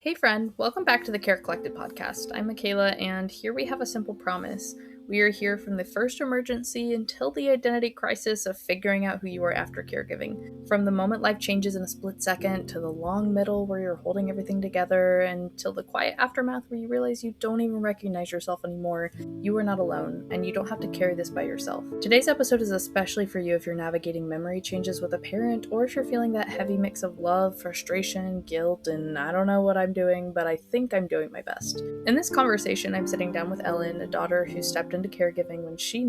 Hey friend, welcome back to the Care Collected podcast. I'm Mikayla, and here we have a simple promise. We are here from the first emergency until the identity crisis of figuring out who you are after caregiving. From the moment life changes in a split second, to the long middle where you're holding everything together, and till the quiet aftermath where you realize you don't even recognize yourself anymore, you are not alone, and you don't have to carry this by yourself. Today's episode is especially for you if you're navigating memory changes with a parent, or if you're feeling that heavy mix of love, frustration, guilt, and I don't know what I'm doing, but I think I'm doing my best. In this conversation, I'm sitting down with Ellen, a daughter who stepped into caregiving when she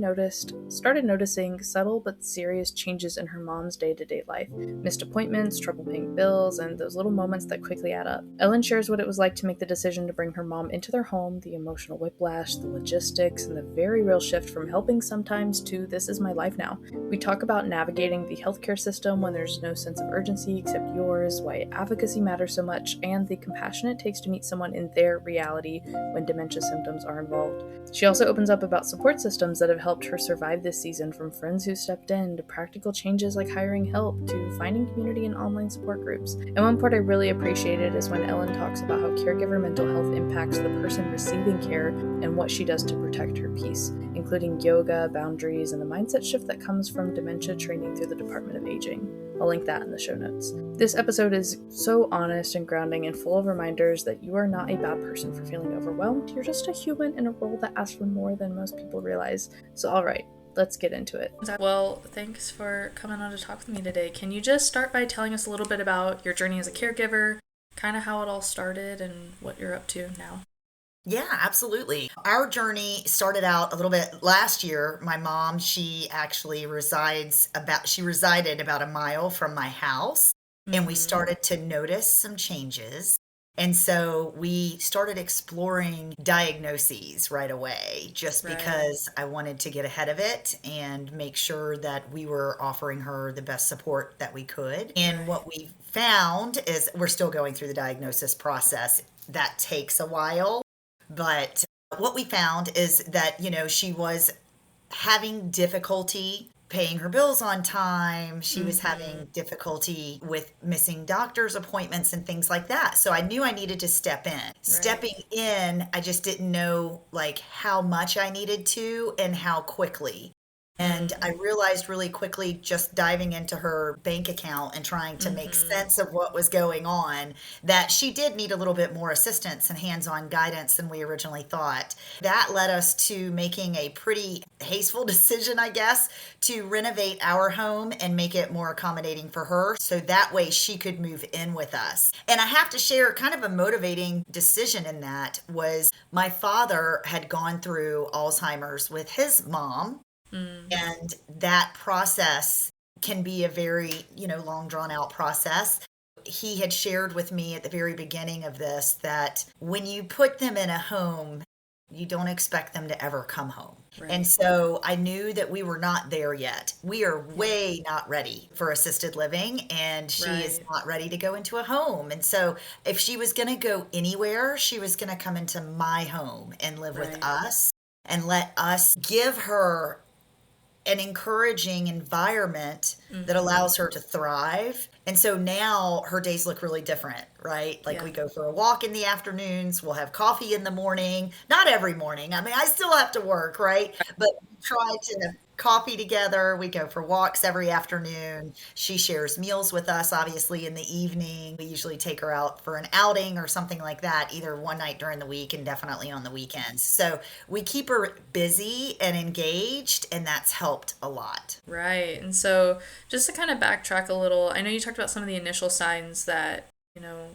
started noticing subtle but serious changes in her mom's day-to-day life. Missed appointments, trouble paying bills, and those little moments that quickly add up. Ellen shares what it was like to make the decision to bring her mom into their home, the emotional whiplash, the logistics, and the very real shift from helping sometimes to this is my life now. We talk about navigating the healthcare system when there's no sense of urgency except yours, why advocacy matters so much, and the compassion it takes to meet someone in their reality when dementia symptoms are involved. She also opens up about support systems that have helped her survive this season, from friends who stepped in to practical changes like hiring help to finding community and online support groups. And one part I really appreciated is when Ellen talks about how caregiver mental health impacts the person receiving care and what she does to protect her peace, including yoga, boundaries, and the mindset shift that comes from dementia training through the Department of Aging. I'll link that in the show notes. This episode is so honest and grounding and full of reminders that you are not a bad person for feeling overwhelmed. You're just a human in a role that asks for more than most people realize. So all right, let's get into it. Well, thanks for coming on to talk with me today. Can you just start by telling us a little bit about your journey as a caregiver, kind of how it all started and what you're up to now? Yeah, absolutely. Our journey started out a little bit last year. My mom, she resided about a mile from my house, and we Mm-hmm. started to notice some changes. And so we started exploring diagnoses right away, just Right. because I wanted to get ahead of it and make sure that we were offering her the best support that we could. And Right. what we found is we're still going through the diagnosis process. That takes a while. But what we found is that, she was having difficulty paying her bills on time. She was Mm-hmm. having difficulty with missing doctor's appointments and things like that. So I knew I needed to step in. Right. Stepping in, I just didn't know like how much I needed to and how quickly. And I realized really quickly, just diving into her bank account and trying to make Mm-hmm. sense of what was going on, that she did need a little bit more assistance and hands on guidance than we originally thought. That led us to making a pretty hasteful decision, I guess, to renovate our home and make it more accommodating for her so that way she could move in with us. And I have to share kind of a motivating decision in that was my father had gone through Alzheimer's with his mom, Mm-hmm. and that process can be a very, long drawn out process. He had shared with me at the very beginning of this that when you put them in a home, you don't expect them to ever come home. And Right. so I knew that we were not there yet. We are Yeah. way not ready for assisted living, and she is Right. not ready to go into a home. And so if she was going to go anywhere, she was going to come into my home and live with Right. us and let us give her an encouraging environment that Mm-hmm. allows her to thrive. And so now her days look really different, right? Like Yeah. we go for a walk in the afternoons, we'll have coffee in the morning. Not every morning. I mean, I still have to work, right? But we try to have coffee together. We go for walks every afternoon. She shares meals with us, obviously, in the evening. We usually take her out for an outing or something like that, either one night during the week and definitely on the weekends. So we keep her busy and engaged, and that's helped a lot. Right. And so, just to kind of backtrack a little, I know you talked about some of the initial signs that,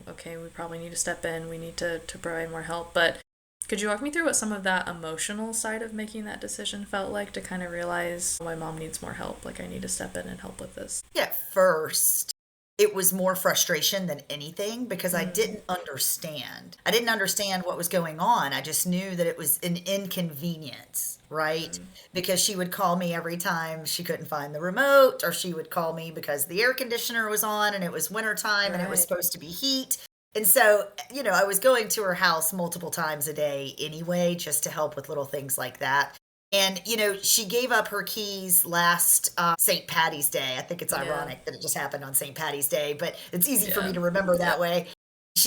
okay, we probably need to step in, we need to provide more help. But could you walk me through what some of that emotional side of making that decision felt like to kind of realize my mom needs more help? Like, I need to step in and help with this. At first, it was more frustration than anything because I Mm, didn't understand. I didn't understand what was going on. I just knew that it was an inconvenience, right? mm, Because she would call me every time she couldn't find the remote, or she would call me because the air conditioner was on and it was wintertime and it was right. supposed to be heat. And so, I was going to her house multiple times a day anyway, just to help with little things like that. And, she gave up her keys last St. Patty's Day. I think it's Yeah. ironic that it just happened on St. Patty's Day, but it's easy for me Yeah. to remember that Yep. way.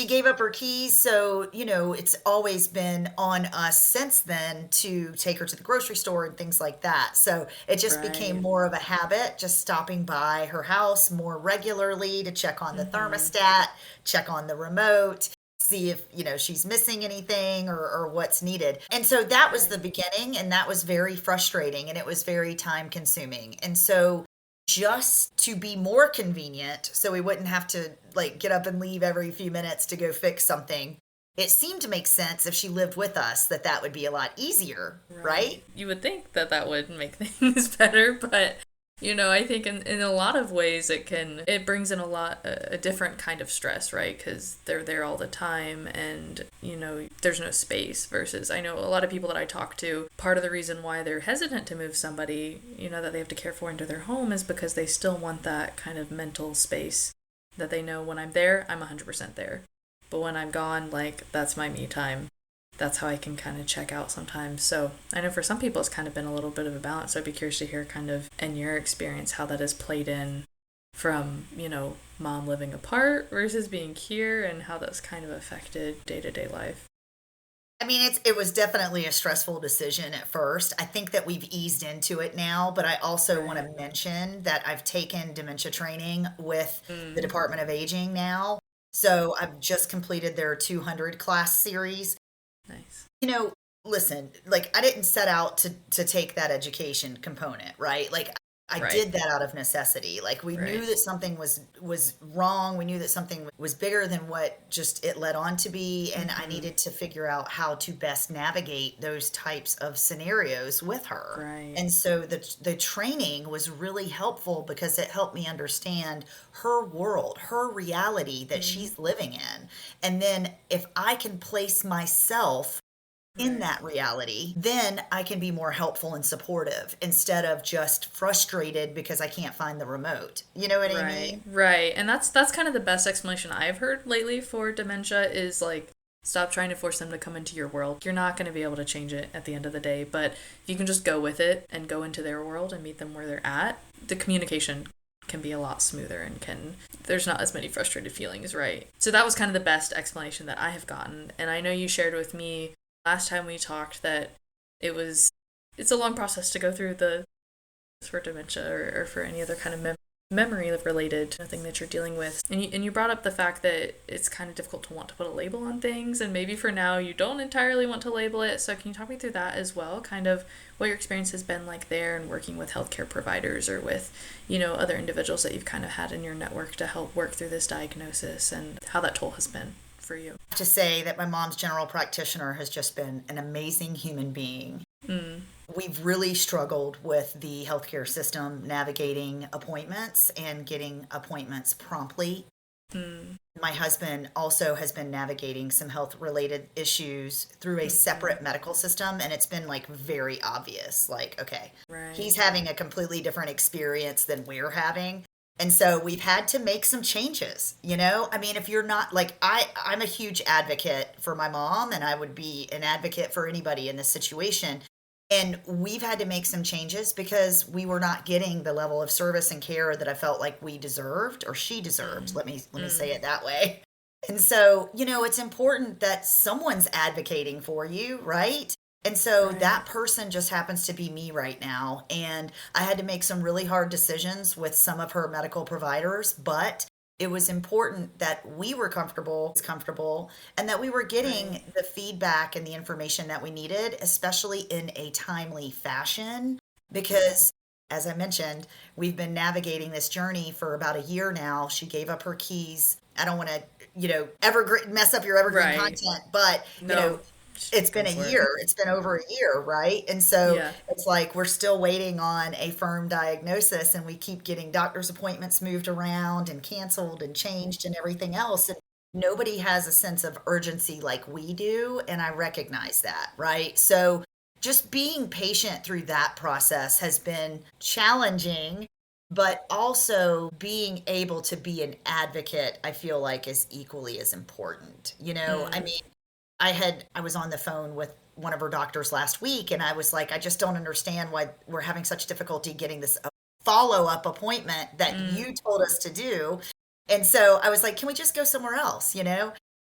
she gave up her keys. So, it's always been on us since then to take her to the grocery store and things like that. So it just became Right. more of a habit, just stopping by her house more regularly to check on the Mm-hmm. thermostat, check on the remote, see if, she's missing anything or what's needed. And so that was the Right. beginning, and that was very frustrating and it was very time consuming. And so just to be more convenient so we wouldn't have to like get up and leave every few minutes to go fix something, it seemed to make sense if she lived with us that that would be a lot easier, right? Right. You would think that that would make things better, but I think in a lot of ways it brings in a different kind of stress, right? Because they're there all the time and, there's no space versus I know a lot of people that I talk to, part of the reason why they're hesitant to move somebody, that they have to care for into their home is because they still want that kind of mental space that they know when I'm there, I'm 100% there. But when I'm gone, like, that's my me time. That's how I can kind of check out sometimes. So I know for some people it's kind of been a little bit of a balance. So I'd be curious to hear kind of in your experience how that has played in from, mom living apart versus being here and how that's kind of affected day to day life. I mean, it was definitely a stressful decision at first. I think that we've eased into it now, but I also want Right. to mention that I've taken dementia training with the Mm, Department of Aging now. So I've just completed their 200 class series. nice. You know, listen, like I didn't set out to take that education component, right? Like I Right. did that out of necessity. Like we knew Right. that something was wrong. We knew that something was bigger than what just it led on to be, and I Mm-hmm. needed to figure out how to best navigate those types of scenarios with her. Right. And so the training was really helpful because it helped me understand her world, her reality that Mm, she's living in. And then if I can place myself in right. that reality, then I can be more helpful and supportive instead of just frustrated because I can't find the remote. You know what I Right, mean? right. And that's kind of the best explanation I've heard lately for dementia is like stop trying to force them to come into your world. You're not going to be able to change it at the end of the day, but if you can just go with it and go into their world and meet them where they're at, the communication can be a lot smoother and can there's not as many frustrated feelings, right? So that was kind of the best explanation that I have gotten. And I know you shared with me last time we talked that it was it's a long process to go through the for dementia or for any other kind of memory related thing that you're dealing with. And you brought up the fact that it's kind of difficult to want to put a label on things, and maybe for now you don't entirely want to label it. So, can you talk me through that as well? Kind of what your experience has been like there and working with healthcare providers or with, other individuals that you've kind of had in your network to help work through this diagnosis and how that toll has been for you. To say that my mom's general practitioner has just been an amazing human being. Mm, We've really struggled with the healthcare system navigating appointments and getting appointments promptly. mm, My husband also has been navigating some health related issues through a mm-hmm. separate medical system, and it's been like very obvious. Like, okay, Right. he's having a completely different experience than we're having. And so we've had to make some changes, you know? I mean, if you're not like I'm a huge advocate for my mom, and I would be an advocate for anybody in this situation. And we've had to make some changes because we were not getting the level of service and care that I felt like we deserved or she deserved. Mm, Let me say mm, it that way. And so, it's important that someone's advocating for you, right? And so right. that person just happens to be me right now. And I had to make some really hard decisions with some of her medical providers, but it was important that we were comfortable, and that we were Right. getting the feedback and the information that we needed, especially in a timely fashion. Because, as I mentioned, we've been navigating this journey for about a year now. She gave up her keys. I don't want to, evergreen mess up your evergreen Right. content, but No, it's been go a for it. year. It's been over a year, right? And so Yeah. it's like we're still waiting on a firm diagnosis, and we keep getting doctor's appointments moved around and canceled and changed and everything else. And nobody has a sense of urgency like we do. And I recognize that, right? So just being patient through that process has been challenging, but also being able to be an advocate, I feel like is equally as important. I Mm, mean, I was on the phone with one of her doctors last week, and I was like, I just don't understand why we're having such difficulty getting this follow-up appointment that mm, you told us to do. And so I was like, can we just go somewhere else,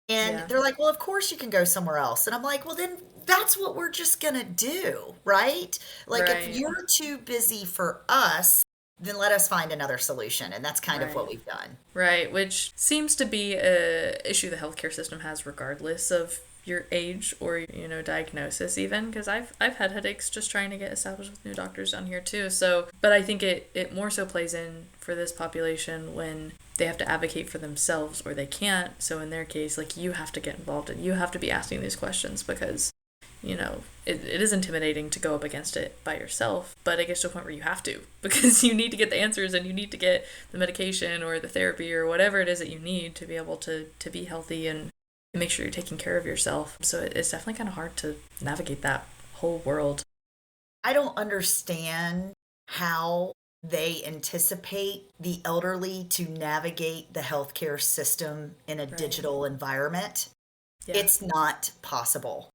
And Yeah. they're like, well, of course you can go somewhere else. And I'm like, well, then that's what we're just going to do, right? Like, if Right. you're too busy for us, then let us find another solution. And that's kind of what Right. we've done. Right, which seems to be a issue the healthcare system has regardless of your age or diagnosis even because I've had headaches just trying to get established with new doctors down here too. So, but I think it more so plays in for this population when they have to advocate for themselves or they can't. So in their case, like you have to get involved and you have to be asking these questions because it is intimidating to go up against it by yourself, but it gets to a point where you have to because you need to get the answers and you need to get the medication or the therapy or whatever it is that you need to be able to be healthy and make sure you're taking care of yourself. So it's definitely kind of hard to navigate that whole world. I don't understand how they anticipate the elderly to navigate the healthcare system in a Right. digital environment. Yeah. It's not possible.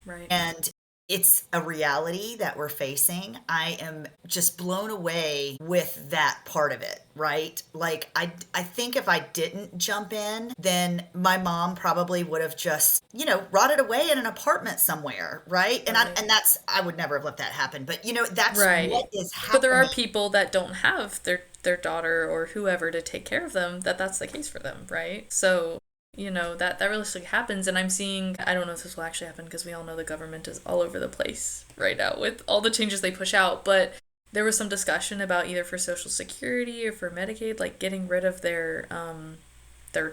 Right. And it's a reality that we're facing. I am just blown away with that part of it, right? Like I think if I didn't jump in, then my mom probably would have just, rotted away in an apartment somewhere, right? Right. And that's I would never have let that happen. But that's what Right. is But there are happening. people that don't have their daughter or whoever to take care of them, that's the case for them, right? So, that realistically happens and I'm seeing I don't know if this will actually happen because we all know the government is all over the place right now with all the changes they push out, but there was some discussion about either for Social Security or for Medicaid, like getting rid of their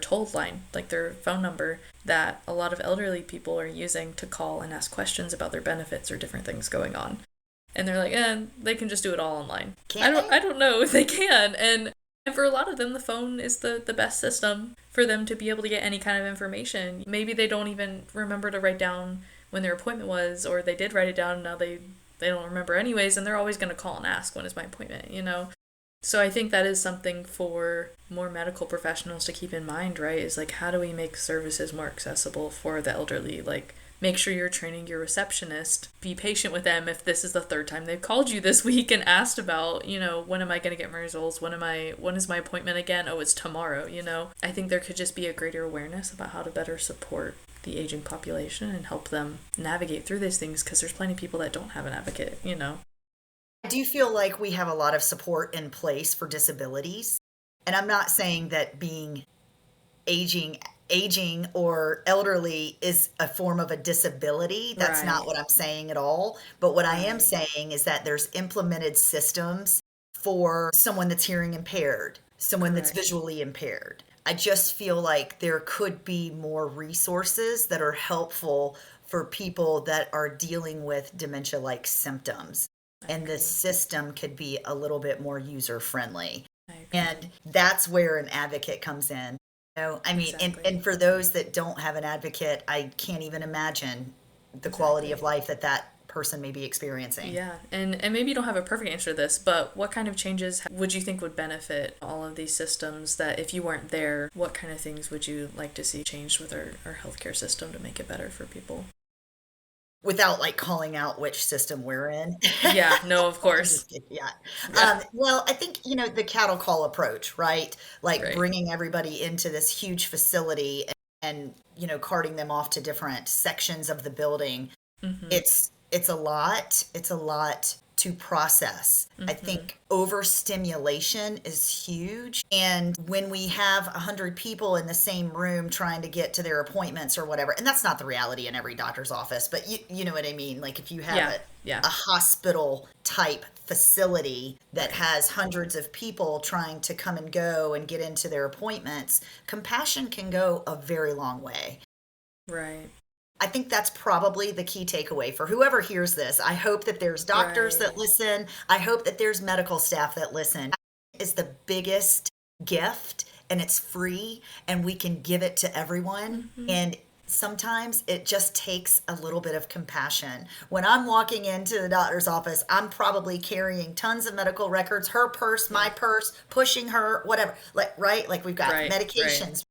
toll line, like their phone number that a lot of elderly people are using to call and ask questions about their benefits or different things going on. And they're like, they can just do it all online. Can't they? I don't know if they can. And for a lot of them, the phone is the best system for them to be able to get any kind of information. Maybe they don't even remember to write down when their appointment was, or they did write it down and now they don't remember anyways, and they're always going to call and ask when is my appointment. So I think that is something for more medical professionals to keep in mind, right? Is like how do we make services more accessible for the elderly? Like make sure you're training your receptionist. Be patient with them if this is the third time they've called you this week and asked about, when am I going to get my results? When is my appointment again? Oh, it's tomorrow. I think there could just be a greater awareness about how to better support the aging population and help them navigate through these things because there's plenty of people that don't have an advocate. I do feel like we have a lot of support in place for disabilities. And I'm not saying that being aging aging or elderly is a form of a disability. That's not Right, what I'm saying at all. But what I am right, saying is that there's implemented systems for someone that's hearing impaired, someone that's correct. visually impaired. I just feel like there could be more resources that are helpful for people that are dealing with dementia like symptoms. I And the agree. system could be a little bit more user friendly. I agree. And that's where an advocate comes in. I mean, Exactly. and for those that don't have an advocate, I can't even imagine the quality of Exactly. life that that person may be experiencing. Yeah, and maybe you don't have a perfect answer to this, but what kind of changes would you think would benefit all of these systems that if you weren't there, what kind of things would you like to see changed with our healthcare system to make it better for people? Without like calling out which system we're in. Yeah, no, of I'm course. just kidding. Yeah. Yeah, Well, I think, the cattle call approach, right? Like right. bringing everybody into this huge facility and, carting them off to different sections of the building. Mm-hmm. It's a lot. It's a lot to process. I Mm-hmm. think overstimulation is huge. And when we have 100 people in the same room trying to get to their appointments or whatever, and that's not the reality in every doctor's office, but you know what I mean? Like if you have Yeah, yeah, a hospital type facility that right, has hundreds of people trying to come and go and get into their appointments, compassion can go a very long way. right, I think that's probably the key takeaway for whoever hears this. I hope that there's doctors that right. listen. I hope that there's medical staff that listen. It's the biggest gift and it's free and we can give it to everyone. Mm-hmm. And sometimes it just takes a little bit of compassion. When I'm walking into the doctor's office, I'm probably carrying tons of medical records, her purse, my Yeah, purse, pushing her, whatever. Like, right? Like we've got right, right. medications.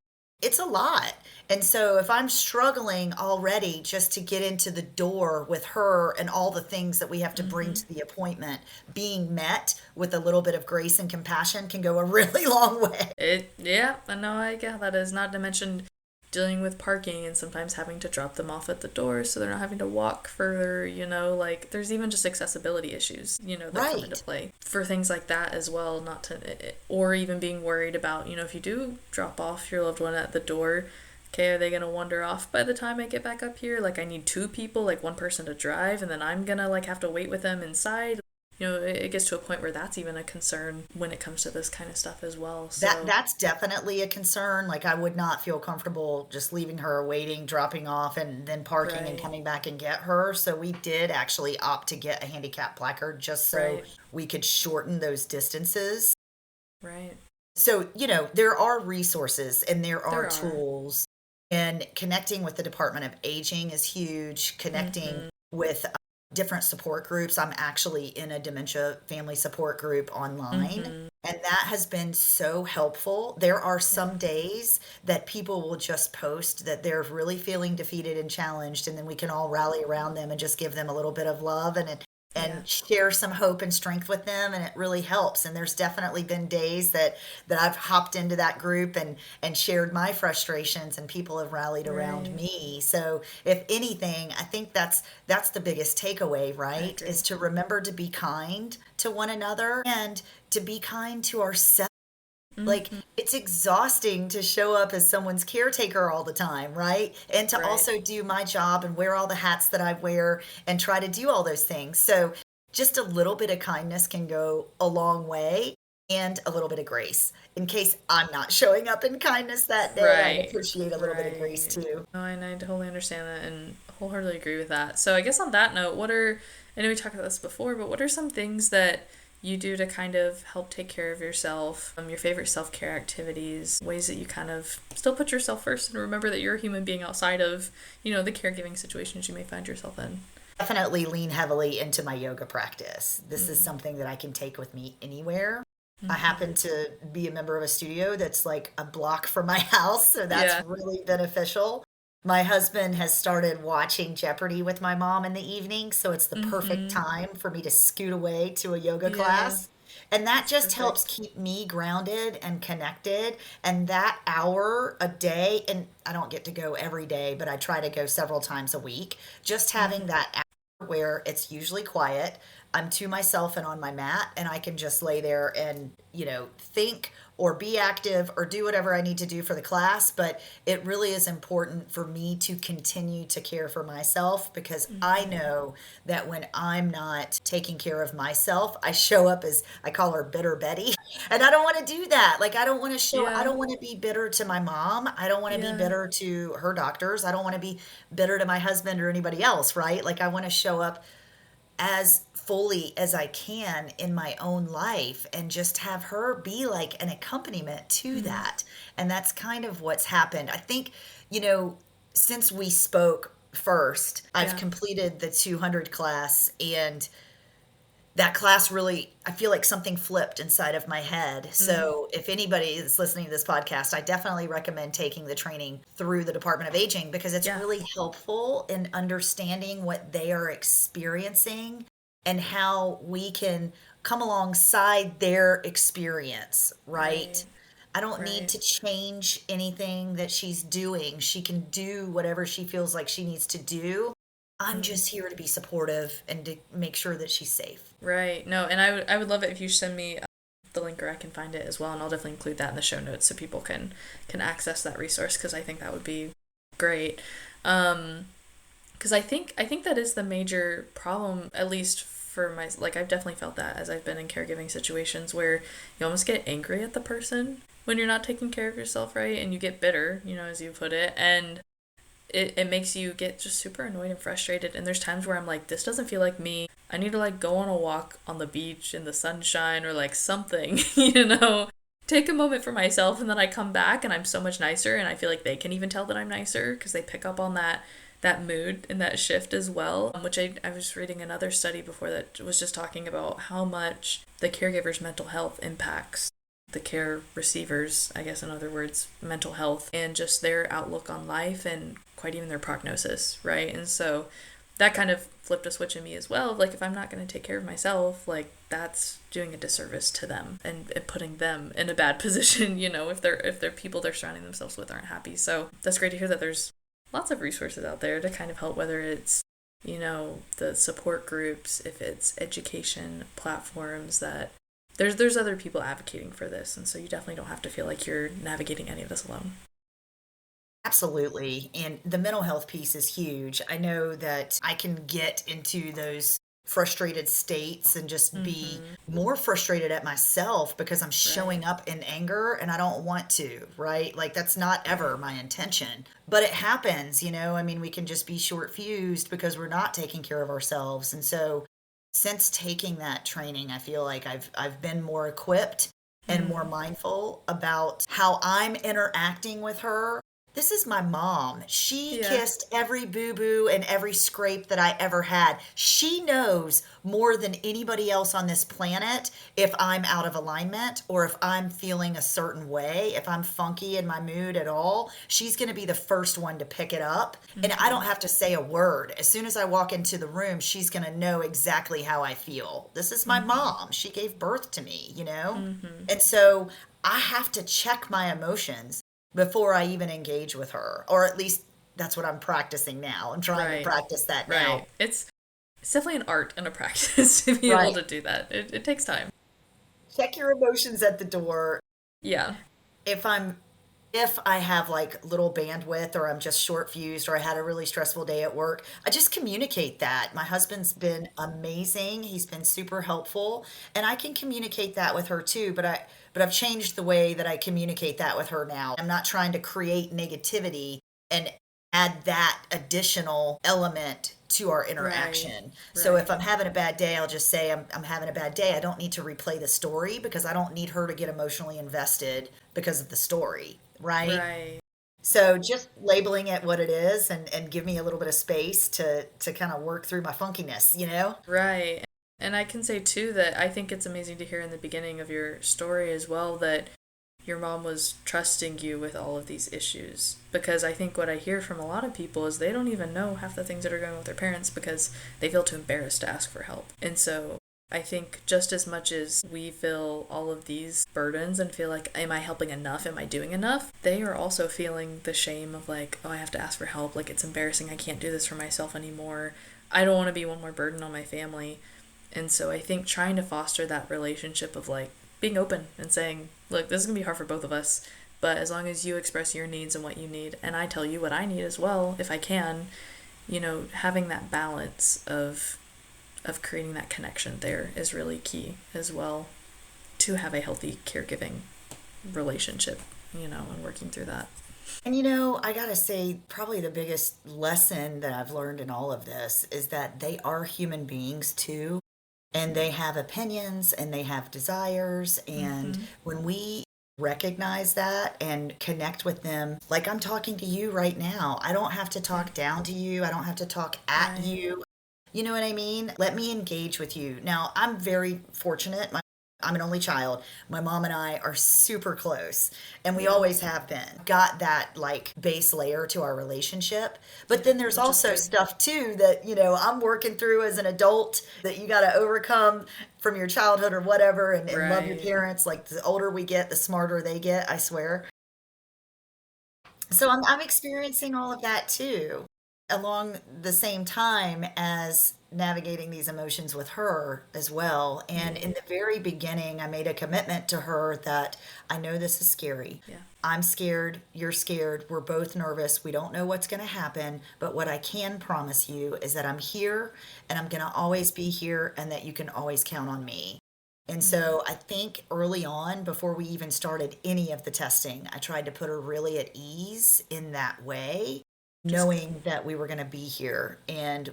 It's a lot. And so if I'm struggling already just to get into the door with her and all the things that we have to bring Mm-hmm. to the appointment, being met with a little bit of grace and compassion can go a really long way. Yeah, I know, I get how that is. Not to mention dealing with parking and sometimes having to drop them off at the door so they're not having to walk further, like there's even just accessibility issues, that come into Right. play for things like that as well, not to, or even being worried about, if you do drop off your loved one at the door, okay, are they gonna wander off by the time I get back up here? Like, I need two people, like one person to drive, and then I'm gonna like have to wait with them inside. It gets to a point where that's even a concern when it comes to this kind of stuff as well. So, That's definitely a concern. Like I would not feel comfortable just leaving her waiting, dropping off, and then parking and right, coming back and get her. So we did actually opt to get a handicap placard just so right, we could shorten those distances. right. So, there are resources and there are There are. tools, and connecting with the Department of Aging is huge. Connecting Mm-hmm. with different support groups. I'm actually in a dementia family support group online, Mm-hmm. and that has been so helpful. There are Yeah. some days that people will just post that they're really feeling defeated and challenged, and then we can all rally around them and just give them a little bit of love Yeah. and share some hope and strength with them, and it really helps. And there's definitely been days that I've hopped into that group and shared my frustrations, and people have rallied around Right. me. So if anything, I think that's the biggest takeaway, I right, is agree. to remember to be kind to one another and to be kind to ourselves. Like, Mm-hmm. it's exhausting to show up as someone's caretaker all the time, right? And to Right. also do my job and wear all the hats that I wear and try to do all those things. So, just a little bit of kindness can go a long way, and a little bit of grace. In case I'm not showing up in kindness that day, I'd Right. appreciate a little bit of grace Right. too. No, and I totally understand that and wholeheartedly agree with that. So I guess on that note, I know we talked about this before, but what are some things that you do to kind of help take care of yourself, your favorite self-care activities, ways that you kind of still put yourself first and remember that you're a human being outside of, the caregiving situations you may find yourself in? Definitely lean heavily into my yoga practice. This is Mm. something that I can take with me anywhere. I Mm-hmm. happen to be a member of a studio that's like a block from my house, so that's Yeah. really beneficial. My husband has started watching Jeopardy with my mom in the evening, so it's the perfect Mm-hmm. time for me to scoot away to a yoga Yeah. class. And that It's just helps perfect. keep me grounded and connected. And that hour a day, and I don't get to go every day, but I try to go several times a week, just having Mm-hmm. that where it's usually quiet. I'm to myself and on my mat, and I can just lay there and, think or be active or do whatever I need to do for the class. But it really is important for me to continue to care for myself, because I Mm-hmm. know that when I'm not taking care of myself, I show up as, I call her Bitter Betty. And I don't want to do that. Like, I Yeah. don't want to be bitter to my mom. I don't want to be Yeah. bitter to her doctors. I don't want to be bitter to my husband or anybody else, right? Like, I want to show up as fully as I can in my own life and just have her be like an accompaniment to Mm. that. And that's kind of what's happened. I think, you know, since we spoke first, I've Yeah. completed the 200 class, and that class really, I feel like something flipped inside of my head. Mm. So if anybody is listening to this podcast, I definitely recommend taking the training through the Department of Aging, because it's Yeah. really helpful in understanding what they are experiencing and how we can come alongside their experience, right? Right. I don't need Right. to change anything that she's doing. She can do whatever she feels like she needs to do. I'm Mm. just here to be supportive and to make sure that she's safe. Right. No, and I would love it if you send me the link or I can find it as well, and I'll definitely include that in the show notes so people can access that resource because I think that would be great. Because I think that is the major problem, at least for my, like, I've definitely felt that as I've been in caregiving situations where you almost get angry at the person when you're not taking care of yourself, right? And you get bitter, as you put it, and it makes you get just super annoyed and frustrated. And there's times where I'm like, this doesn't feel like me. I need to like go on a walk on the beach in the sunshine or like something, take a moment for myself. And then I come back and I'm so much nicer. And I feel like they can even tell that I'm nicer because they pick up on that mood and that shift as well. Which I was reading another study before that was just talking about how much the caregiver's mental health impacts the care receivers, I guess in other words, mental health and just their outlook on life and quite even their prognosis, right? And so that kind of flipped a switch in me as well. Like, if I'm not going to take care of myself, like, that's doing a disservice to them and putting them in a bad position, if they're people they're surrounding themselves with aren't happy. So that's great to hear that there's lots of resources out there to kind of help, whether it's, the support groups, if it's education platforms, that there's other people advocating for this. And so you definitely don't have to feel like you're navigating any of this alone. Absolutely. And the mental health piece is huge. I know that I can get into those frustrated states and just be Mm-hmm. more frustrated at myself because I'm Right. showing up in anger and I don't want to, right? Like that's not ever Right. my intention. But it happens, I mean, we can just be short fused because we're not taking care of ourselves. And so since taking that training, I feel like I've been more equipped and more Mm. mindful about how I'm interacting with her. This is my mom. She Yeah. kissed every boo boo and every scrape that I ever had. She knows more than anybody else on this planet if I'm out of alignment or if I'm feeling a certain way, if I'm funky in my mood at all. She's going to be the first one to pick it up. And I don't Mm-hmm. have to say a word. As soon as I walk into the room, she's going to know exactly how I feel. This is my Mm-hmm. mom. She gave birth to me. Mm-hmm. And so I have to check my emotions before I even engage with her. Or at least that's what I'm practicing now. I'm trying to Right. practice that now. Right. It's definitely an art and a practice to be able Right. to do that. It takes time. Check your emotions at the door. Yeah. If I'm if I have like little bandwidth or I'm just short fused or I had a really stressful day at work, I just communicate that. My husband's been amazing. He's been super helpful and I can communicate that with her too, but I've changed the way that I communicate that with her now. I'm not trying to create negativity and add that additional element to our Right. interaction. So if Right. I'm having a bad day, I'll just say I'm having a bad day. I don't need to replay the story because I don't need her to get emotionally invested because of the story, right? Right. So just labeling it what it is and give me a little bit of space to kind of work through my funkiness. Right. And I can say too that I think it's amazing to hear in the beginning of your story as well that your mom was trusting you with all of these issues. Because I think what I hear from a lot of people is they don't even know half the things that are going on with their parents because they feel too embarrassed to ask for help. And so I think just as much as we feel all of these burdens and feel like, am I helping enough? Am I doing enough? They are also feeling the shame of like, oh, I have to ask for help. Like, it's embarrassing. I can't do this for myself anymore. I don't want to be one more burden on my family. And so I think trying to foster that relationship of like being open and saying, look, this is going to be hard for both of us, but as long as you express your needs and what you need, and I tell you what I need as well, if I can, having that balance of creating that connection there is really key as well to have a healthy caregiving relationship, and working through that. And I gotta say, probably the biggest lesson that I've learned in all of this is that they are human beings too. And they have opinions and they have desires. And Mm-hmm. when we recognize that and connect with them, like I'm talking to you right now, I don't have to Yeah. talk down to you. I don't have to talk at Right. you. You know what I mean? Let me engage with you. Now, I'm very fortunate. I'm an only child. My mom and I are super close, and we Yeah. always have been. Got that like base layer to our relationship. But Yeah. then there's Which is also good. stuff too that, I'm working through as an adult that you got to overcome from your childhood or whatever and love your Right. parents. Like the older we get, the smarter they get, I swear. So I'm experiencing all of that too, along the same time as navigating these emotions with her as well. And Mm-hmm. in the very beginning, I made a commitment to her that I know this is scary. Yeah. I'm scared, you're scared, we're both nervous, we don't know what's going to happen. But what I can promise you is that I'm here and I'm going to always be here and that you can always count on me. And Mm-hmm. so I think early on, before we even started any of the testing, I tried to put her really at ease in that way, Just good. knowing that we were going to be here. And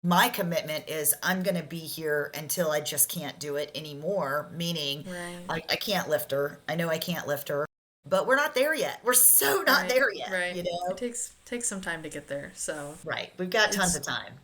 my commitment is I'm going to be here until I just can't do it anymore, meaning Right. I can't lift her. I know I can't lift her, but we're not there yet. We're so not Right. there yet, Right. you It know? takes some time to get there. So Right. We've got tons it's of time.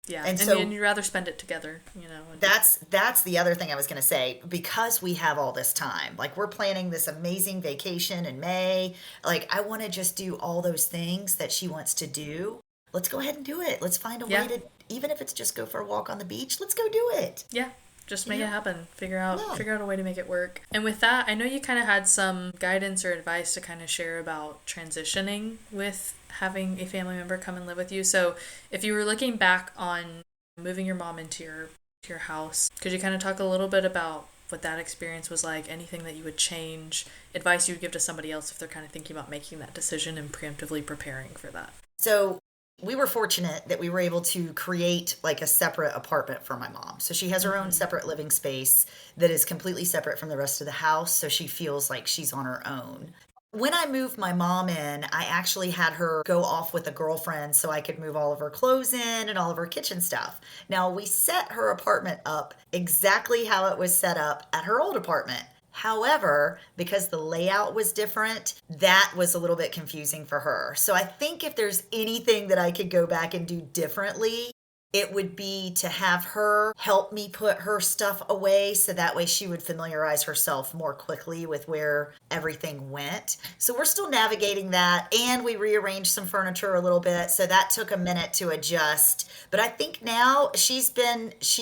yeah, And and so you'd rather spend it together, and that's the other thing I was going to say. Because we have all this time, like we're planning this amazing vacation in May, like I want to just do all those things that she wants to do. let's go ahead and do it. Let's find a Yeah. way to, even if it's just go for a walk on the beach, let's go do it. Yeah. Just make it Yeah. happen. Yeah. Figure out a way to make it work. And with that, I know you kind of had some guidance or advice to kind of share about transitioning with having a family member come and live with you. So, if you were looking back on moving your mom into your house, could you kind of talk a little bit about what that experience was like, anything that you would change, advice you would give to somebody else if they're kind of thinking about making that decision and preemptively preparing for that? So we were fortunate that we were able to create like a separate apartment for my mom. So she has her own separate living space that is completely separate from the rest of the house. So she feels like she's on her own. When I moved my mom in, I actually had her go off with a girlfriend so I could move all of her clothes in and all of her kitchen stuff. Now, we set her apartment up exactly how it was set up at her old apartment. However, because the layout was different, that was a little bit confusing for her. So I think if there's anything that I could go back and do differently, it would be to have her help me put her stuff away so that way she would familiarize herself more quickly with where everything went. So we're still navigating that, and we rearranged some furniture a little bit. So that took a minute to adjust. But I think now she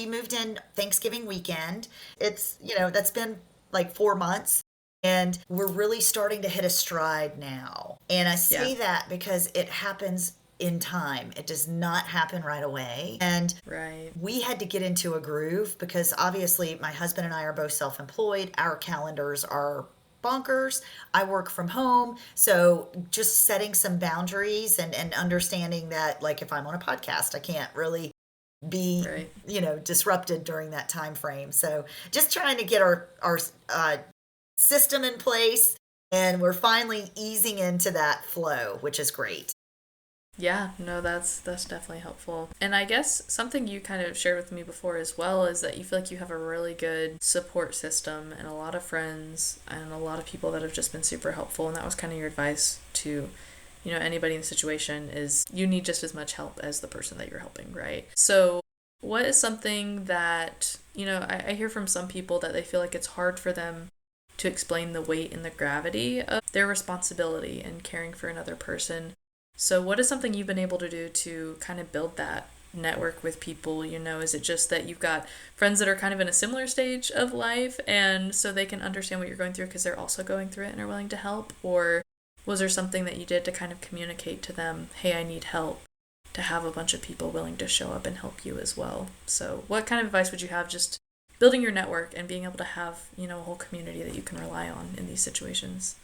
moved in Thanksgiving weekend. That's been like 4 months. And we're really starting to hit a stride now. And I Yeah. say that because it happens in time. It does not happen right away. And Right. we had to get into a groove because obviously my husband and I are both self employed. Our calendars are bonkers. I work from home. So just setting some boundaries and understanding that, like, if I'm on a podcast, I can't really be Right. disrupted during that time frame. So just trying to get our system in place, and we're finally easing into that flow, which is great. Yeah, no, that's definitely helpful. And I guess something you kind of shared with me before as well is that you feel like you have a really good support system and a lot of friends and a lot of people that have just been super helpful. And that was kind of your advice to, anybody in the situation is you need just as much help as the person that you're helping, right? So what is something that, I hear from some people that they feel like it's hard for them to explain the weight and the gravity of their responsibility in caring for another person. So what is something you've been able to do to kind of build that network with people? Is it just that you've got friends that are kind of in a similar stage of life and so they can understand what you're going through because they're also going through it and are willing to help? Or was there something that you did to kind of communicate to them, hey, I need help, to have a bunch of people willing to show up and help you as well? So what kind of advice would you have just building your network and being able to have, a whole community that you can rely on in these situations?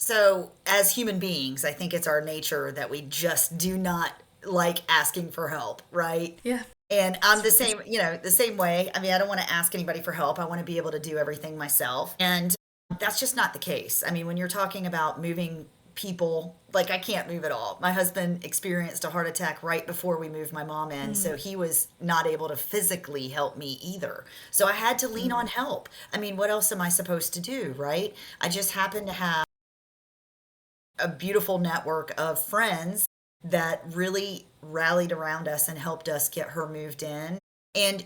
So, as human beings, I think it's our nature that we just do not like asking for help, right? Yeah. And I'm the same way. I mean, I don't want to ask anybody for help. I want to be able to do everything myself. And that's just not the case. I mean, when you're talking about moving people, like, I can't move at all. My husband experienced a heart attack right before we moved my mom in, so he was not able to physically help me either. So I had to lean on help. I mean, what else am I supposed to do, right? I just happen to have a beautiful network of friends that really rallied around us and helped us get her moved in. And,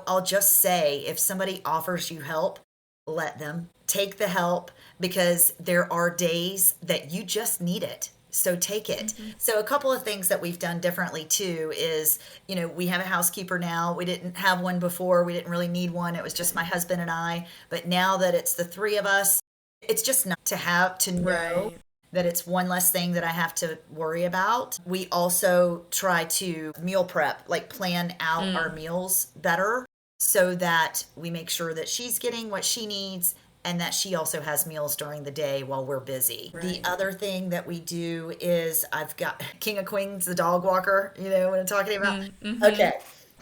I'll just say, if somebody offers you help, let them take the help, because there are days that you just need it. So take it. So a couple of things that we've done differently too is, we have a housekeeper now. We didn't have one before. We didn't really need one. It was just my husband and I. But now that it's the three of us, it's just not to have to know Right. that it's one less thing that I have to worry about. We also try to meal prep, like plan out our meals better so that we make sure that she's getting what she needs and that she also has meals during the day while we're busy. Right. The other thing that we do is I've got King of Queens, the dog walker, what I'm talking about? Okay.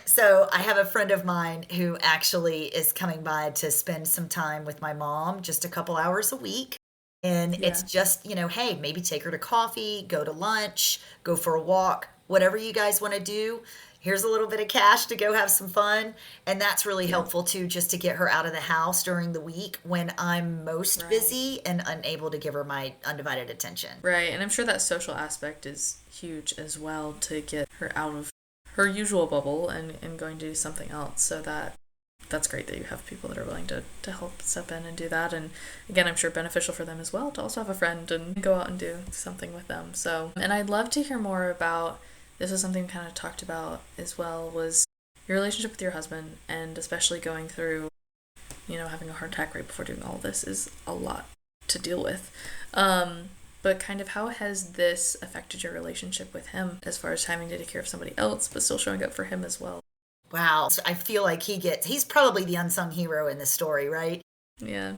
So I have a friend of mine who actually is coming by to spend some time with my mom, just a couple hours a week. And Yeah. it's just, hey, maybe take her to coffee, go to lunch, go for a walk, whatever you guys want to do. Here's a little bit of cash to go have some fun. And that's really helpful too, just to get her out of the house during the week when I'm most busy and unable to give her my undivided attention. Right. And I'm sure that social aspect is huge as well, to get her out of her usual bubble and going to do something else. So that's great that you have people that are willing to help step in and do that. And again, I'm sure beneficial for them as well to also have a friend and go out and do something with them. So, and I'd love to hear more about this is something we kind of talked about as well, was your relationship with your husband, and especially going through, having a heart attack right before doing all this is a lot to deal with. But kind of how has this affected your relationship with him as far as having to take care of somebody else, but still showing up for him as well? Wow. So I feel like he's probably the unsung hero in this story, right? Yeah.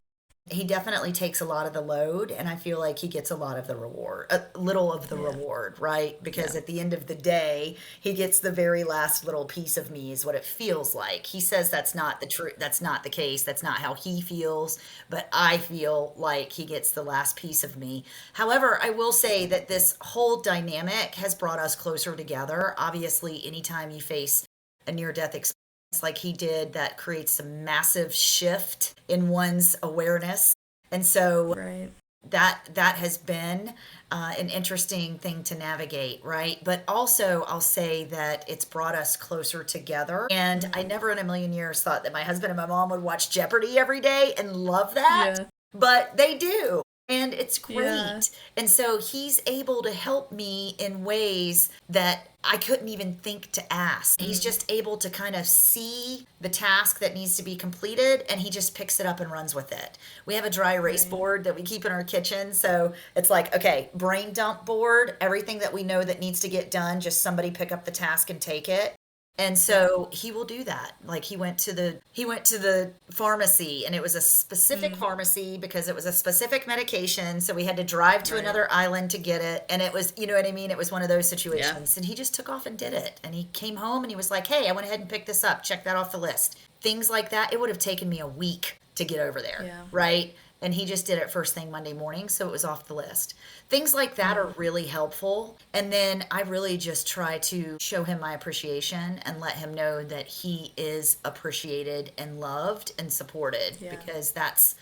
He definitely takes a lot of the load, and I feel like he gets a lot of the reward, a little of the Yeah. reward, right? Because Yeah. at the end of the day, he gets the very last little piece of me, is what it feels like. He says that's not the truth, that's not the case, that's not how he feels, but I feel like he gets the last piece of me. However, I will say that this whole dynamic has brought us closer together. Obviously, anytime you face a near death experience like he did, that creates a massive shift in one's awareness. And so Right. that has been an interesting thing to navigate, right? But also, I'll say that it's brought us closer together. And I never in a million years thought that my husband and my mom would watch Jeopardy every day and love that, Yeah. but they do. And it's Yeah. great. And so he's able to help me in ways that I couldn't even think to ask. He's just able to kind of see the task that needs to be completed, and he just picks it up and runs with it. We have a dry erase Right. board that we keep in our kitchen. So it's like, okay, brain dump board, everything that we know that needs to get done, just somebody pick up the task and take it. And so he will do that. Like he went to the pharmacy, and it was a specific pharmacy because it was a specific medication, so we had to drive to Right. another island to get it, and it was, you know what I mean? It was one of those Yeah. situations. And he just took off and did it. And he came home and he was like, "Hey, I went ahead and picked this up. Check that off the list." Things like that. It would have taken me a week to get over there, Yeah. right? And he just did it first thing Monday morning, so it was off the list. Things like that are really helpful. And then I really just try to show him my appreciation and let him know that he is appreciated and loved and supported, Yeah. because that's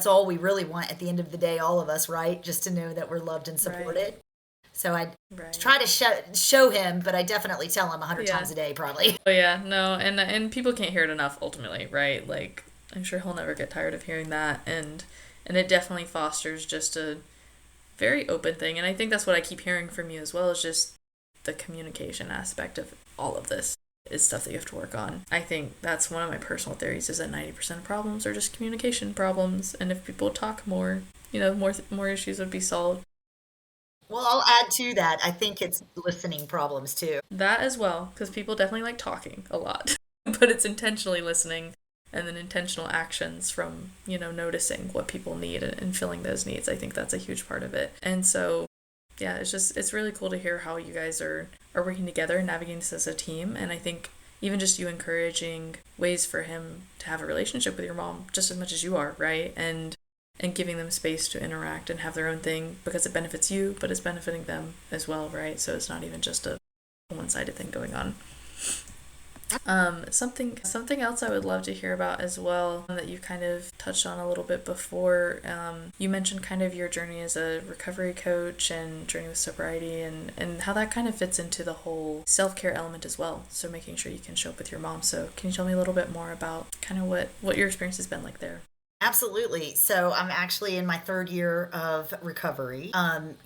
all we really want at the end of the day, all of us, right? Just to know that we're loved and Right. supported. So I Right. try to show him, but I definitely tell him 100 Yeah. times a day, probably. Oh yeah, no, and people can't hear it enough ultimately, right? Like I'm sure he'll never get tired of hearing that, and it definitely fosters just a very open thing, and I think that's what I keep hearing from you as well, is just the communication aspect of all of this is stuff that you have to work on. I think that's one of my personal theories, is that 90% of problems are just communication problems, and if people talk more, more issues would be solved. Well, I'll add to that. I think it's listening problems too. That as well, because people definitely like talking a lot, but it's intentionally listening and then intentional actions from, noticing what people need and filling those needs. I think that's a huge part of it. And so, yeah, it's really cool to hear how you guys are working together and navigating this as a team. And I think even just you encouraging ways for him to have a relationship with your mom just as much as you are, right? And giving them space to interact and have their own thing, because it benefits you, but it's benefiting them as well, right? So it's not even just a one-sided thing going on. Something else I would love to hear about as well, that you kind of touched on a little bit before. You mentioned kind of your journey as a recovery coach and journey with sobriety, and how that kind of fits into the whole self-care element as well. So making sure you can show up with your mom. So can you tell me a little bit more about kind of what your experience has been like there? Absolutely. So I'm actually in my third year of recovery.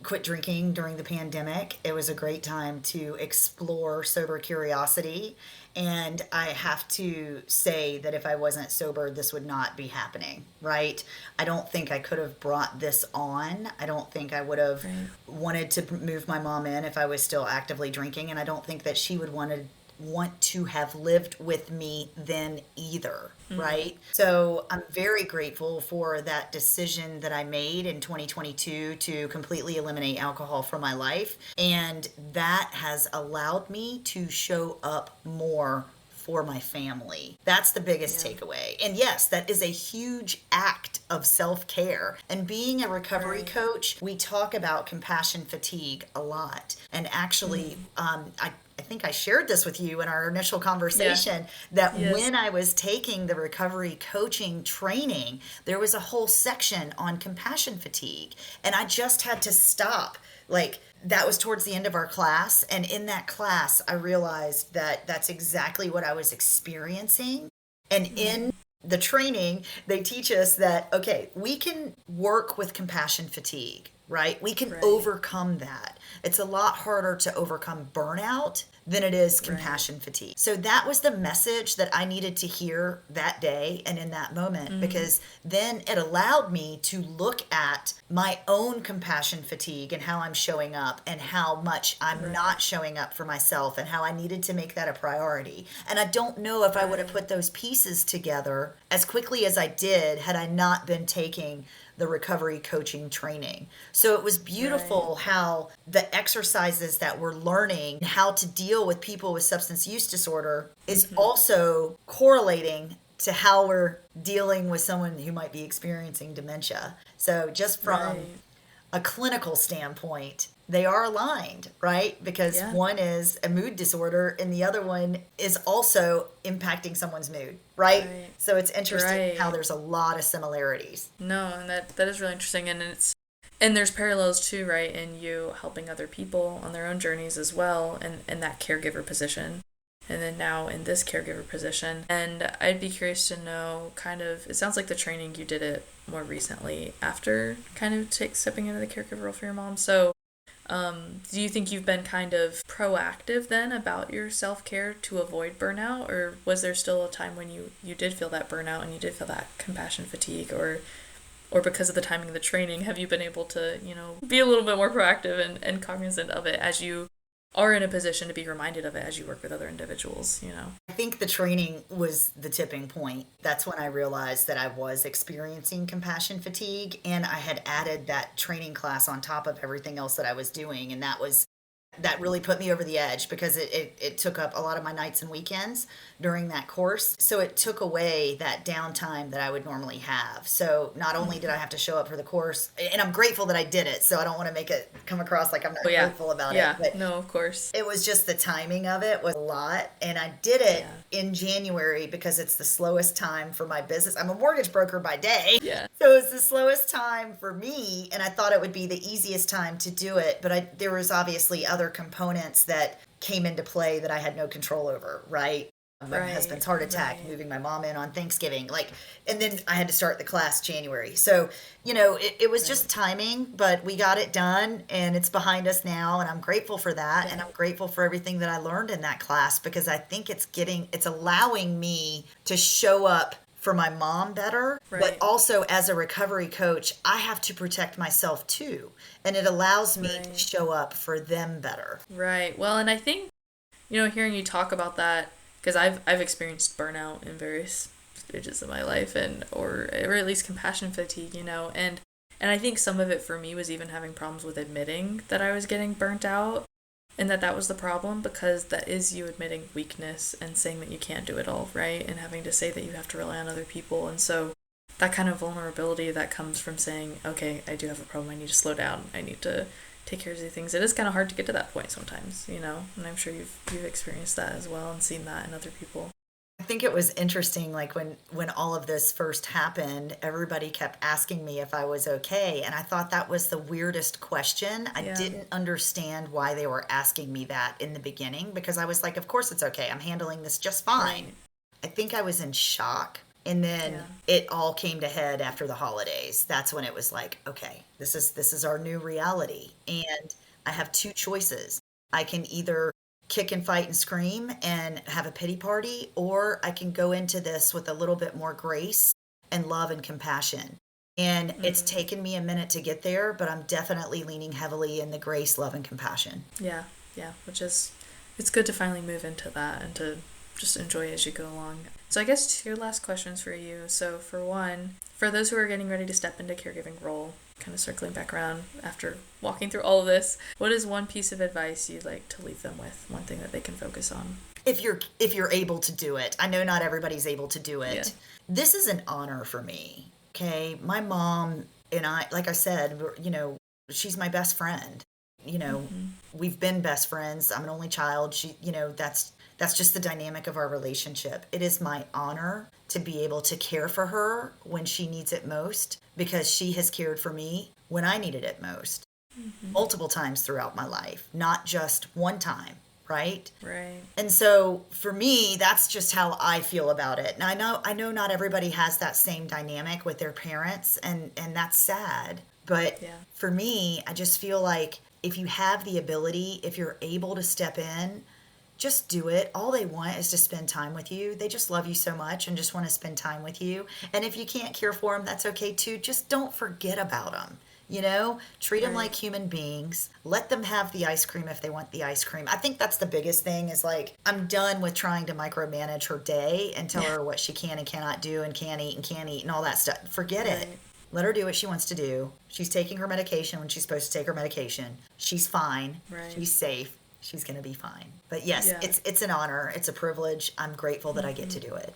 Quit drinking during the pandemic. It was a great time to explore sober curiosity. And I have to say that if I wasn't sober, this would not be happening, right? I don't think I could have brought this on. I don't think I would have Right. wanted to move my mom in if I was still actively drinking. And I don't think that she would want to have lived with me then either, right? So I'm very grateful for that decision that I made in 2022 to completely eliminate alcohol from my life. And that has allowed me to show up more for my family. That's the biggest Yeah. takeaway. And yes, that is a huge act of self care. And being a recovery Right. coach, we talk about compassion fatigue a lot. And actually, I think I shared this with you in our initial Yeah. conversation, that Yes. when I was taking the recovery coaching training, there was a whole section on compassion fatigue. And I just had to stop. Like, that was towards the end of our class. And in that class, I realized that that's exactly what I was experiencing. And in the training, they teach us that, okay, we can work with compassion fatigue, right? We can Right. overcome that. It's a lot harder to overcome burnout than it is Right. compassion fatigue. So that was the message that I needed to hear that day and in that moment, because then it allowed me to look at my own compassion fatigue and how I'm showing up and how much I'm Right. not showing up for myself and how I needed to make that a priority. And I don't know if I would have Right. put those pieces together as quickly as I did had I not been taking the recovery coaching training. So it was Right. beautiful how the exercises that we're learning how to deal with people with substance use disorder is also correlating to how we're dealing with someone who might be experiencing dementia. So just from Right. a clinical standpoint, they are aligned, right? Because Yeah. one is a mood disorder and the other one is also impacting someone's mood, right? Right. So it's interesting how Right. there's a lot of similarities. No, and that is really interesting, and there's parallels too, right, in you helping other people on their own journeys as well, and in that caregiver position, and then now in this caregiver position. And I'd be curious to know, kind of, it sounds like the training you did it more recently after kind of stepping into the caregiver role for your mom. So do you think you've been kind of proactive then about your self care to avoid burnout, or was there still a time when you did feel that burnout and you did feel that compassion fatigue, or because of the timing of the training, have you been able to, be a little bit more proactive and cognizant of it as you are in a position to be reminded of it as you work with other individuals? I think the training was the tipping point. That's when I realized that I was experiencing compassion fatigue, and I had added that training class on top of everything else that I was doing. And that really put me over the edge because it took up a lot of my nights and weekends during that course. So it took away that downtime that I would normally have. So not only did I have to show up for the course, and I'm grateful that I did it, so I don't want to make it come across like I'm Oh not yeah. grateful about it, Yeah. but No, of course. it was just the timing of it was a lot. And I did it Yeah. in January because it's the slowest time for my business. I'm a mortgage broker by day. Yeah. So it's the slowest time for me. And I thought it would be the easiest time to do it. But there was obviously other components that came into play that I had no control over, right? My Right. husband's heart attack, Right. moving my mom in on Thanksgiving, and then I had to start the class January. So, it was just Right. timing, but we got it done and it's behind us now. And I'm grateful for that. And Yeah. I'm grateful for everything that I learned in that class because I think it's allowing me to show up for my mom better, but Right. also as a recovery coach, I have to protect myself too. And it allows me to Right. show up for them better. Right. Well, and I think, hearing you talk about that, because I've experienced burnout in various stages of my life, or at least compassion fatigue, and I think some of it for me was even having problems with admitting that I was getting burnt out, and that was the problem, because that is you admitting weakness and saying that you can't do it all, right, and having to say that you have to rely on other people. And so that kind of vulnerability that comes from saying, okay, I do have a problem, I need to slow down, I need to take care of these things. It is kind of hard to get to that point sometimes, and I'm sure you've experienced that as well and seen that in other people. I think it was interesting, like when all of this first happened, everybody kept asking me if I was okay, and I thought that was the weirdest question. I Yeah. didn't understand why they were asking me that in the beginning because I was like, of course it's okay. I'm handling this just fine. Right. I think I was in shock. And then Yeah. it all came to head after the holidays. That's when it was like, okay, this is our new reality. And I have two choices. I can either kick and fight and scream and have a pity party, or I can go into this with a little bit more grace and love and compassion. And it's Mm. taken me a minute to get there, but I'm definitely leaning heavily in the grace, love, and compassion. Yeah. Yeah. Which is, it's good to finally move into that and to just enjoy as you go along. So I guess two last questions for you. So for one, for those who are getting ready to step into caregiving role, kind of circling back around after walking through all of this, what is one piece of advice you'd like to leave them with? One thing that they can focus on? If you're able to do it. I know not everybody's able to do Yeah. it. This is an honor for me. Okay? My mom and I, like I said, she's my best friend. You know, Mm-hmm. we've been best friends. I'm an only child. That's just the dynamic of our relationship. It is my honor to be able to care for her when she needs it most because she has cared for me when I needed it most Mm-hmm. multiple times throughout my life, not just one time, right? Right. And so for me, that's just how I feel about it. And I know not everybody has that same dynamic with their parents, and that's sad. But Yeah. for me, I just feel like if you have the ability, if you're able to step in, just do it. All they want is to spend time with you. They just love you so much and just want to spend time with you. And if you can't care for them, that's okay too. Just don't forget about them. Treat them Right. like human beings. Let them have the ice cream if they want the ice cream. I think that's the biggest thing is like, I'm done with trying to micromanage her day and tell Yeah. her what she can and cannot do and can't eat and all that stuff. Forget it. Right. Let her do what she wants to do. She's taking her medication when she's supposed to take her medication. She's fine. Right. She's safe. She's going to be fine. But yes, Yeah. it's an honor. It's a privilege. I'm grateful that I get to Mhm. do it.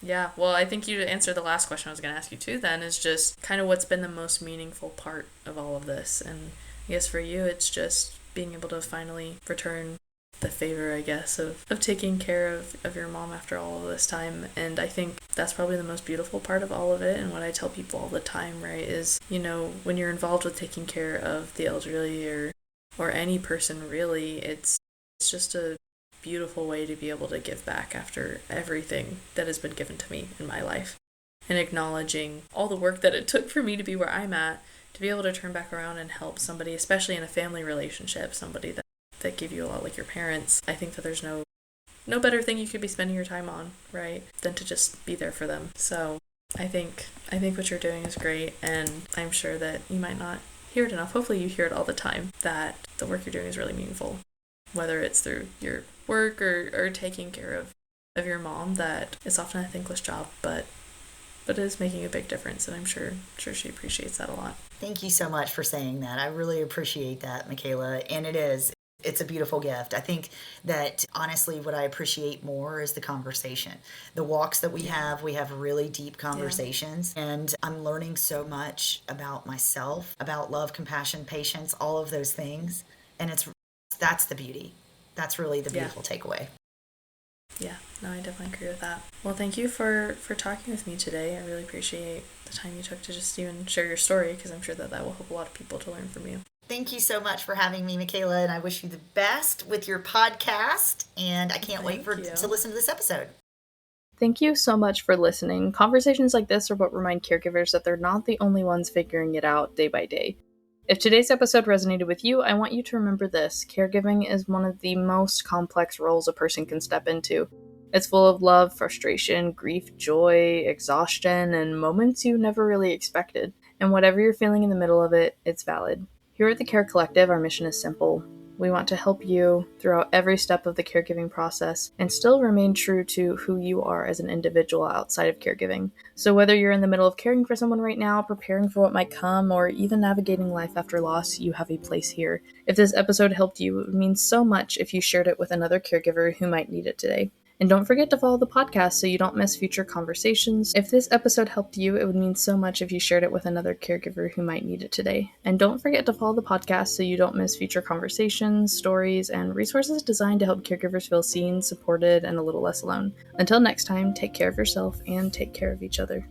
Yeah, well, I think you answered the last question I was going to ask you too, then, is just kind of what's been the most meaningful part of all of this. And I guess for you, it's just being able to finally return the favor, I guess, of taking care of your mom after all of this time. And I think that's probably the most beautiful part of all of it. And what I tell people all the time, right, is, when you're involved with taking care of the elderly or any person really, it's just a beautiful way to be able to give back after everything that has been given to me in my life, and acknowledging all the work that it took for me to be where I'm at, to be able to turn back around and help somebody, especially in a family relationship, somebody that gave you a lot, like your parents. I think that there's no better thing you could be spending your time on, right, than to just be there for them. So I think what you're doing is great, and I'm sure that you might not hear it enough. Hopefully you hear it all the time, that the work you're doing is really meaningful, whether it's through your work or taking care of your mom, that it's often a thankless job, but it is making a big difference, and I'm sure she appreciates that a lot. Thank you so much for saying that. I really appreciate that, Mikayla. And it is. It's a beautiful gift. I think that honestly, what I appreciate more is the conversation. The walks that Yeah. we have really deep Yeah. conversations, and I'm learning so much about myself, about love, compassion, patience, all of those things. And that's the beauty. That's really the Yeah. beautiful takeaway. Yeah. No, I definitely agree with that. Well, thank you for talking with me today. I really appreciate the time you took to just even share your story, because I'm sure that will help a lot of people to learn from you. Thank you so much for having me, Mikayla, and I wish you the best with your podcast. And I can't wait Thank to you. listen to this episode. Thank you so much for listening. Conversations like this are what remind caregivers that they're not the only ones figuring it out day by day. If today's episode resonated with you, I want you to remember this: caregiving is one of the most complex roles a person can step into. It's full of love, frustration, grief, joy, exhaustion, and moments you never really expected. And whatever you're feeling in the middle of it, it's valid. Here at the Care Collective, our mission is simple. We want to help you throughout every step of the caregiving process and still remain true to who you are as an individual outside of caregiving. So, whether you're in the middle of caring for someone right now, preparing for what might come, or even navigating life after loss, you have a place here. If this episode helped you, it would mean so much if you shared it with another caregiver who might need it today. And don't forget to follow the podcast so you don't miss future conversations. If this episode helped you, it would mean so much if you shared it with another caregiver who might need it today. And don't forget to follow the podcast so you don't miss future conversations, stories, and resources designed to help caregivers feel seen, supported, and a little less alone. Until next time, take care of yourself and take care of each other.